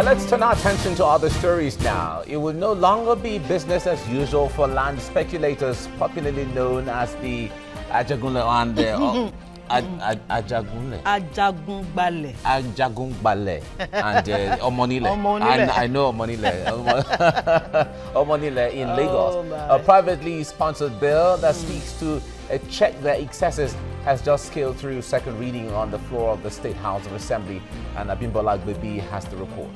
Let's turn our attention to other stories now. It will no longer be business as usual for land speculators, popularly known as the Ajagunle and Ajagunle. Ajagungbale and Omonile. And I know Omonile. Omonile in Lagos. A privately sponsored bill that seeks to check their excesses has just scaled through second reading on the floor of the State House of Assembly, and Abimbola Agbebi has the report.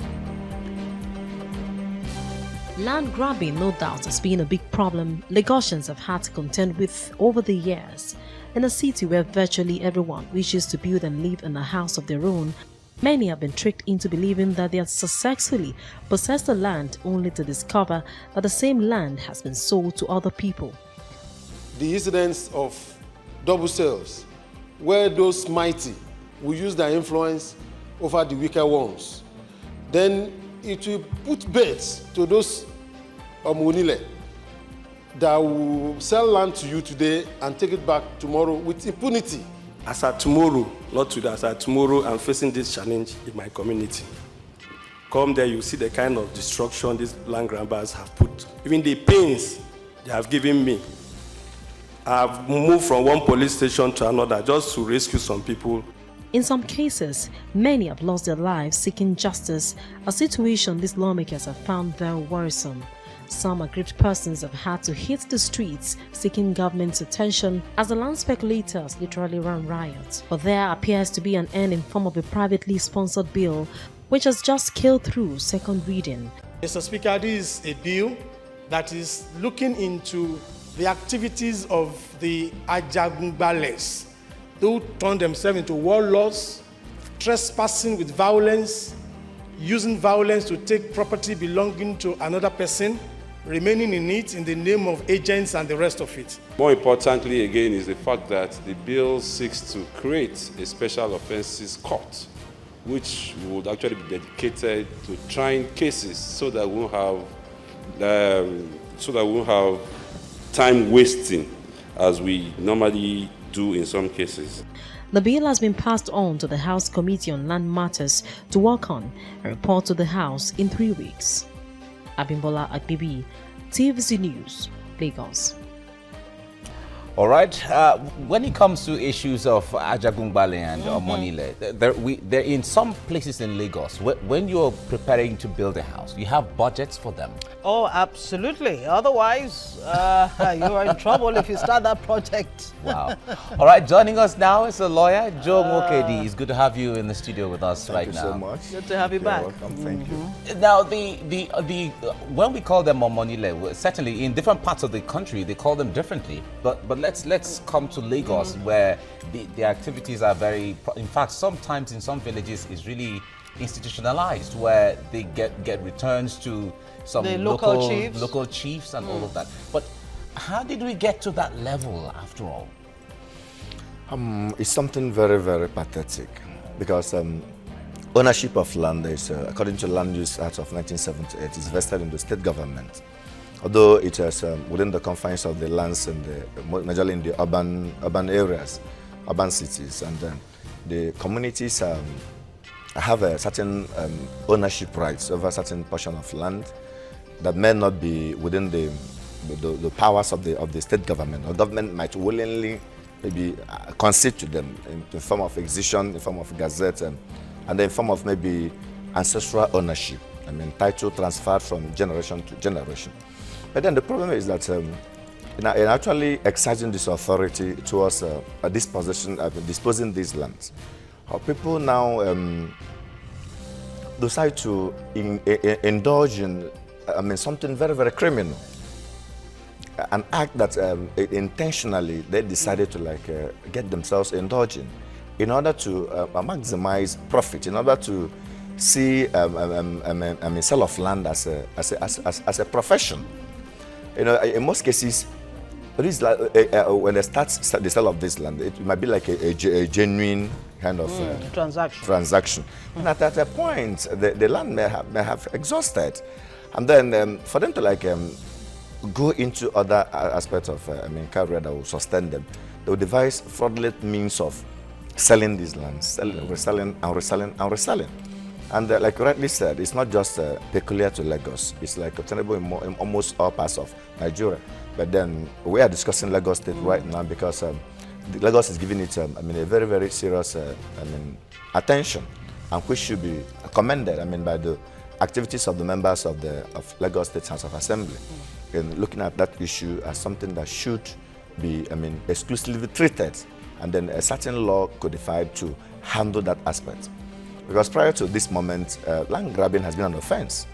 Land grabbing, no doubt, has been a big problem Lagosians have had to contend with over the years. In a city where virtually everyone wishes to build and live in a house of their own, many have been tricked into believing that they have successfully possessed the land only to discover that the same land has been sold to other people. The incidents of double sales, where those mighty will use their influence over the weaker ones, then it will put bets to those Omunile that will sell land to you today and take it back tomorrow with impunity. As at tomorrow, not today, as at tomorrow, I'm facing this challenge in my community. Come there, you see the kind of destruction these land grabbers have put, even the pains they have given me. I've moved from one police station to another just to rescue some people. In some cases, many have lost their lives seeking justice, a situation these lawmakers have found very worrisome. Some aggrieved persons have had to hit the streets seeking government's attention as the land speculators literally run riot. But there appears to be an end in form of a privately sponsored bill which has just scaled through second reading. Mr. Speaker, this is a bill that is looking into the activities of the Ajagungbales, who turn themselves into warlords, trespassing with violence, using violence to take property belonging to another person, remaining in it in the name of agents and the rest of it. More importantly, again, is the fact that the bill seeks to create a special offences court, which would actually be dedicated to trying cases so that we won't have time wasting as we normally do in some cases. The bill has been passed on to the House Committee on Land Matters to work on and report to the House in 3 weeks. Abimbola Agbebi, TVC News, Lagos. All right. When it comes to issues of Ajagungbale and Omonile, they're in some places in Lagos. When you're preparing to build a house, you have budgets for them. Oh, absolutely. Otherwise, you are in trouble if you start that project. Wow. All right. Joining us now is a lawyer, JOE NWOKEDI. It's good to have you in the studio with us right now. Thank you so much. Good to have you back. You're welcome. Thank you. Now, when we call them Omonile, certainly in different parts of the country they call them differently. But let's come to Lagos, where the activities are very. In fact, sometimes in some villages is really institutionalized, where they get returns to some local chiefs and all of that. But how did we get to that level after all? It's something very, very pathetic, because ownership of land is, according to Land Use Act of 1978, is vested in the state government. Although it is within the confines of the lands and majorly in the urban areas, urban cities, and the communities have a certain ownership rights over a certain portion of land that may not be within the powers of the state government. Or government might willingly maybe concede to them in the form of excision, in form of gazette, and then in form of maybe ancestral ownership. I mean, title transferred from generation to generation. But then the problem is that in actually exercising this authority towards disposing these lands, people now decide to indulge in something very, very criminal. An act that intentionally they decided to get themselves indulging in order to maximize profit, in order to see sale of land as a profession. You know, in most cases, when they start the sale of this land, it might be like a genuine kind of transaction. And at a point, the land may have exhausted, and then for them to go into other aspects of career that will sustain them, they will devise fraudulent means of selling these lands, reselling and reselling and reselling. And like you rightly said, it's not just peculiar to Lagos. It's like obtainable in almost all parts of Nigeria. But then we are discussing Lagos State right now because Lagos is giving it, a very, very serious, attention, and which should be commended, by the activities of the members of Lagos State House of Assembly in looking at that issue as something that should be, exclusively treated, and then a certain law codified to handle that aspect. Because prior to this moment, land grabbing has been an offense.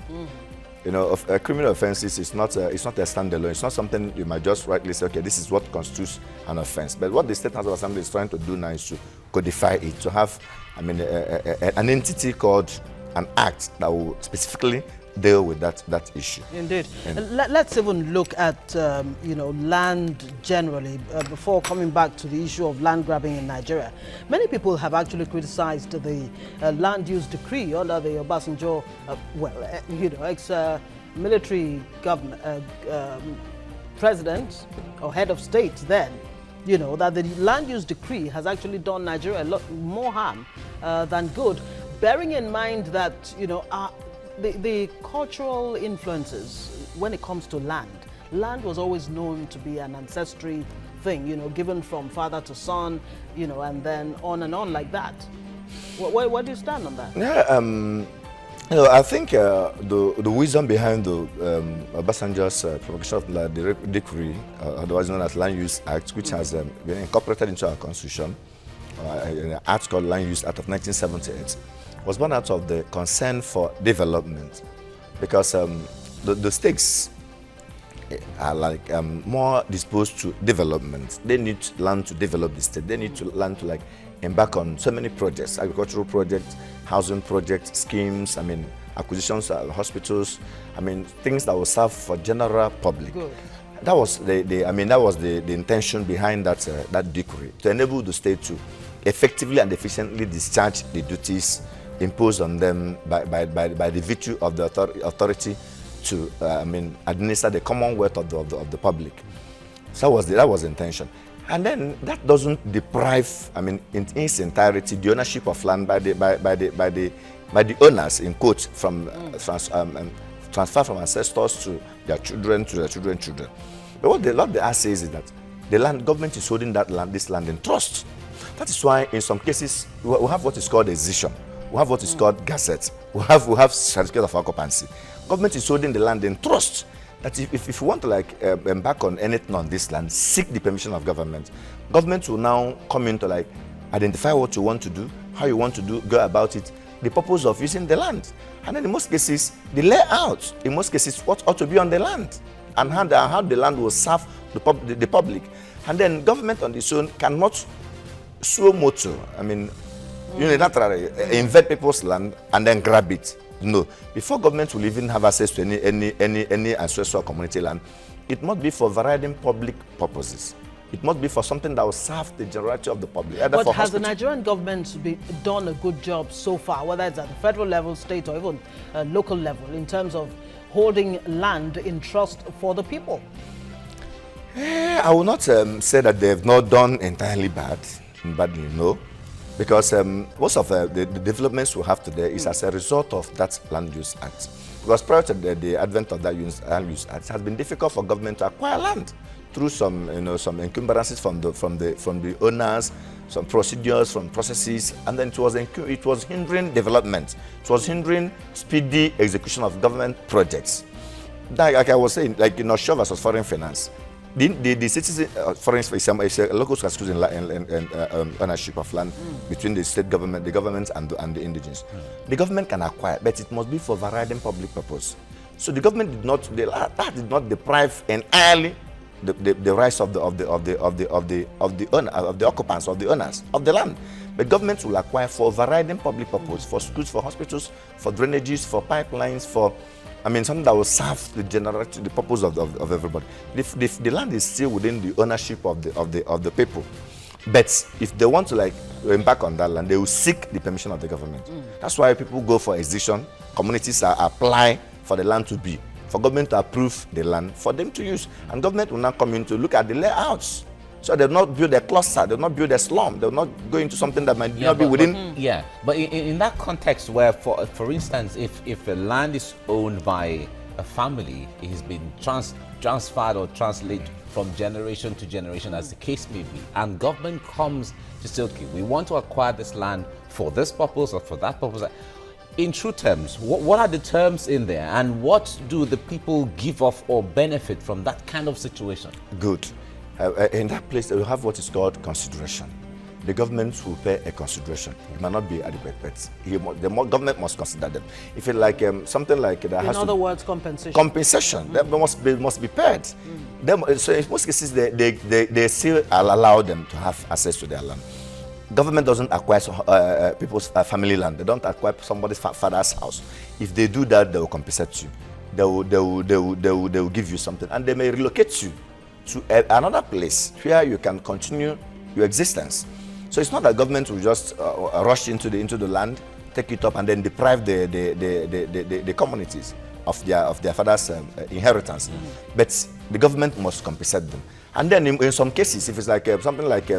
You know, criminal offenses is not a standalone. It's not something you might just rightly say, okay, this is what constitutes an offense. But what the State House of Assembly is trying to do now is to codify it, to have, an entity called an act that will specifically deal with that issue. Indeed. Let's even look at, land generally before coming back to the issue of land grabbing in Nigeria. Many people have actually criticized the land use decree under the Obasanjo, ex-military government president or head of state then. That the land use decree has actually done Nigeria a lot more harm than good, bearing in mind that, the cultural influences when it comes to land was always known to be an ancestry thing, given from father to son, and then on and on like that. Where do you stand on that? Yeah, I think the wisdom behind the Obasanjo's promulgation of the decree, otherwise known as Land Use Act, which has been incorporated into our constitution, an act called Land Use Act of 1978, was born out of the concern for development, because the states are like more disposed to development. They need land to develop the state. They need to land to embark on so many projects, agricultural projects, housing projects, schemes, acquisitions, hospitals, things that will serve for general public. Good. That was the intention behind that decree, to enable the state to effectively and efficiently discharge the duties imposed on them by the virtue of the authority to administer the commonwealth of the public. So that was the intention. And then that doesn't deprive, in its entirety, the ownership of land by the owners, in quotes, from transfer from ancestors to their children to their children's children. But what the act says is that the government is holding this land in trust. That is why, in some cases, we have what is called a decision. We have what is called gazette. We have certificate of occupancy. Government is holding the land in trust. That if you want to embark on anything on this land, seek the permission of government. Government will now come in to identify what you want to do, how you want to go about it, the purpose of using the land, and then in most cases the layout. In most cases, what ought to be on the land, and how the land will serve the public. And then government on its own cannot suo motu, unilaterally invade people's land and then grab it. No, before government will even have access to any ancestral community land, it must be for varying public purposes. It must be for something that will serve the generality of the public. But has the Nigerian government done a good job so far, whether it's at the federal level, state, or even local level, in terms of holding land in trust for the people? I will not say that they have not done entirely badly, no. Because most of the developments we have today is as a result of that Land Use Act. Because prior to the advent of that Land Use Act, it has been difficult for government to acquire land through some encumbrances from the owners, some procedures, from processes, and then it was hindering development. It was hindering speedy execution of government projects. Like I was saying, Shaw versus foreign finance. The citizen, for instance, is a local constitution in ownership of land between the state government, the government, and the indigenous. The government can acquire, but it must be for varying public purpose. So the government did not deprive entirely the rights of the occupants, of the owners of the land. But government will acquire for varying public purpose, for schools, for hospitals, for drainages, for pipelines, for something that will serve the purpose of everybody. If the land is still within the ownership of the people, but if they want to embark on that land, they will seek the permission of the government. That's why people go for excision. Communities apply for the land to be, for government to approve the land for them to use, and government will now come in to look at the layouts, So they'll not build a cluster, they'll not build a slum, they'll not go into something that might not be within. But in that context where, for instance, if a land is owned by a family, it has been transferred or translated from generation to generation, as the case may be, and government comes to say, okay, we want to acquire this land for this purpose or for that purpose. In true terms, what are the terms in there, and what do the people give off or benefit from that kind of situation? Good. In that place, we have what is called consideration. The government will pay a consideration. It might not be adequate, but the government must consider them. If it's like something like that, in other words, compensation. Compensation that must be paid. So in most cases, they still allow them to have access to their land. Government doesn't acquire people's family land. They don't acquire somebody's father's house. If they do that, they will compensate you. They will give you something, and they may relocate you to another place where you can continue your existence. So it's not that government will just rush into the land, take it up, and then deprive the communities of their father's inheritance. But the government must compensate them. And then in some cases, if it's like something like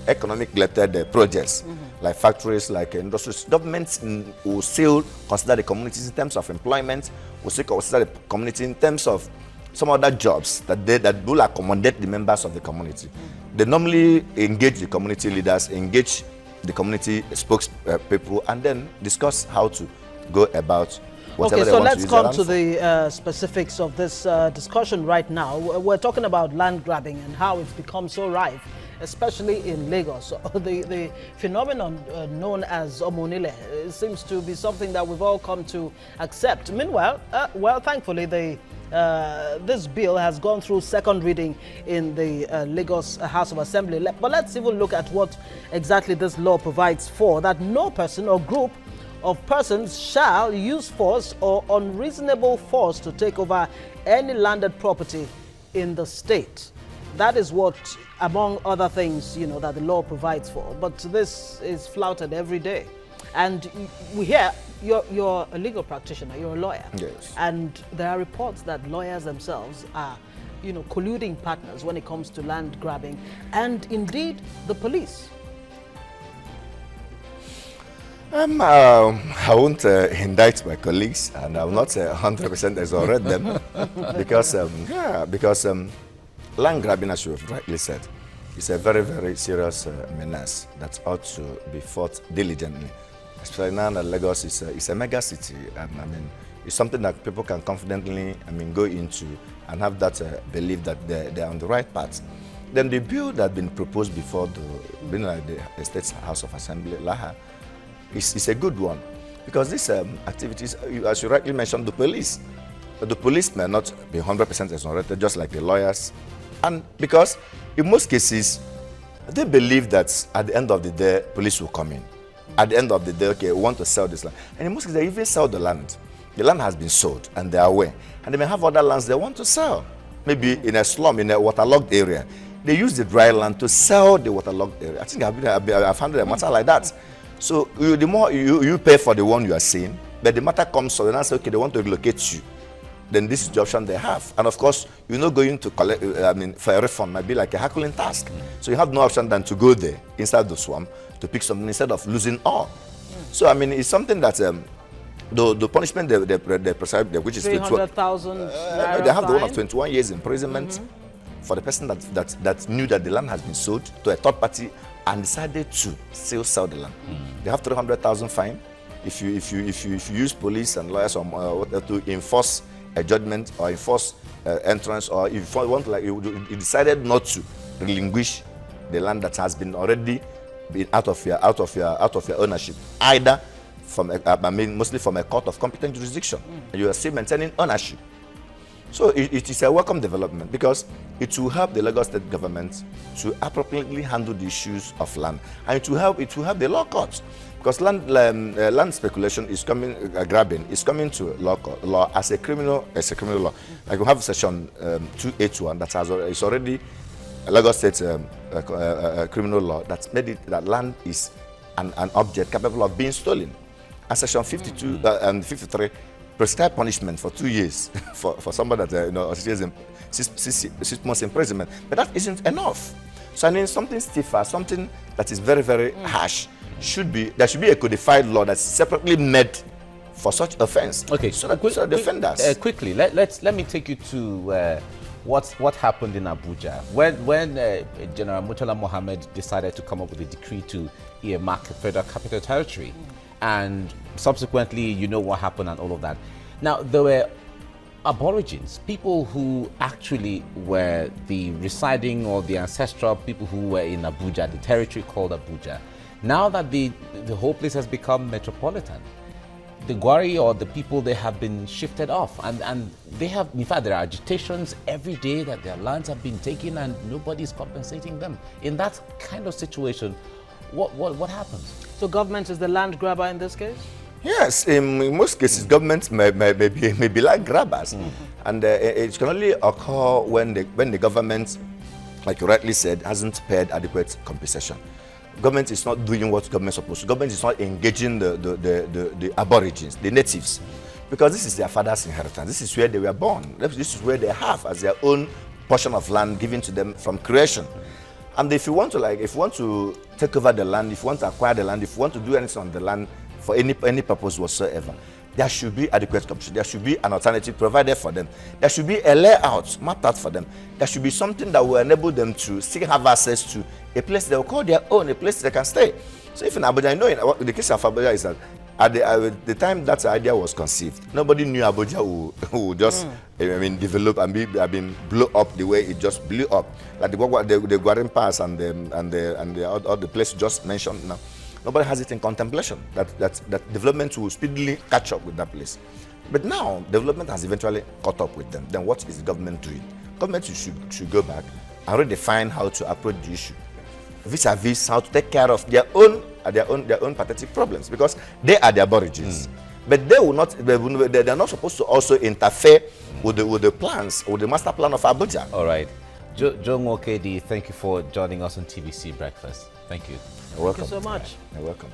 economic-related projects, like factories, like industries, governments will still consider the communities in terms of employment, will still consider the community in terms of some other jobs that will accommodate the members of the community. They normally engage the community leaders, engage the community spokespeople, and then discuss how to go about whatever they want to use. Okay, so let's come to the specifics of this discussion right now. We're talking about land grabbing and how it's become so rife, especially in Lagos. The phenomenon known as Omonile seems to be something that we've all come to accept. Meanwhile, well, thankfully, this bill has gone through second reading in the Lagos House of Assembly. But let's even look at what exactly this law provides for, that no person or group of persons shall use force or unreasonable force to take over any landed property in the state. That is what, among other things, that the law provides for. But this is flouted every day. And we hear you're a legal practitioner, you're a lawyer. Yes. And there are reports that lawyers themselves are, colluding partners when it comes to land grabbing, and indeed the police. I won't indict my colleagues, and I will not 100% exonerate them because land grabbing, as you have rightly said, is a very, very serious menace that ought to be fought diligently. Especially now that Lagos is a mega city, and it's something that people can confidently, go into and have that belief that they're on the right path. Then the bill that has been proposed before the State House of Assembly, LAHA, is a good one, because these activities, as you rightly mentioned, the police may not be 100% exonerated, just like the lawyers, and because in most cases they believe that at the end of the day police will come in. At the end of the day, okay, we want to sell this land, and in most cases they even sell the land. The land has been sold and they are aware, and they may have other lands they want to sell, maybe in a slum, in a waterlogged area. They use the dry land to sell the waterlogged area. I think I've handled a matter like that. So the more you pay for the one you are seeing, but the matter comes, so then I say, okay, they want to relocate you. Then this is the option they have. And of course, you're not going to collect, for a refund might be like a Herculean task. So you have no option than to go there, inside the swamp, to pick something instead of losing all. So, it's something that the punishment they prescribe, which is 300,000 they have the one of 21 years imprisonment for the person that knew that the land has been sold to a third party and decided to still sell the land. They have 300,000 fine. If you use police and lawyers to enforce a judgment or enforce entrance, or if you want, like you decided not to relinquish the land that has been already been out of your ownership, either from mostly from a court of competent jurisdiction, and you are still maintaining ownership. So it is a welcome development, because it will help the Lagos State government to appropriately handle the issues of land, and it will help the law courts, because land speculation is coming, grabbing is coming to law as a criminal law. Like we have section 281 that is already a Lagos State criminal law that's made it that land is an object capable of being stolen, and section 52 and 53 prescribe punishment for 2 years for somebody that 6 months imprisonment. But that isn't enough. So I mean, something stiffer, something that is very, very harsh, there should be a codified law that's separately made for such offense. Okay, so that so defenders. Quickly, let me take you to what happened in Abuja when General Murtala Mohammed decided to come up with a decree to earmark Federal Capital Territory, and subsequently, you know what happened and all of that. Now there were aborigines, people who actually were the residing or the ancestral people who were in Abuja, the territory called Abuja. Now that the whole place has become metropolitan, the Gwari or the people, they have been shifted off, and they have, in fact, there are agitations every day that their lands have been taken and nobody is compensating them. In that kind of situation, what happens? So government is the land grabber in this case? Yes, in most cases, governments may be like grabbers, and it can only occur when the government, like you rightly said, hasn't paid adequate compensation. Government is not doing what government is supposed to. Government is not engaging the aborigines, the natives, because this is their father's inheritance. This is where they were born. This is where they have as their own portion of land given to them from creation. And if you want to take over the land, if you want to acquire the land, if you want to do anything on the land for any purpose whatsoever, there should be adequate compensation. There should be an alternative provided for them. There should be a layout mapped out for them. There should be something that will enable them to still have access to a place they will call their own, a place they can stay. So if in Abuja, I know in the case of Abuja is that at the time that idea was conceived, nobody knew Abuja would just develop and blow up the way it just blew up. Like the Guarin Pass and the place just mentioned now. Nobody has it in contemplation that development will speedily catch up with that place. But now, development has eventually caught up with them. Then what is the government doing? Government should go back and redefine how to approach the issue, vis-a-vis how to take care of their own pathetic problems, because they are the aborigines. But they will not. They are not supposed to also interfere with the plans, with the master plan of Abuja. All right, JOE NWOKEDI, thank you for joining us on TVC Breakfast. Thank you. You're welcome. Thank you so much. You're welcome.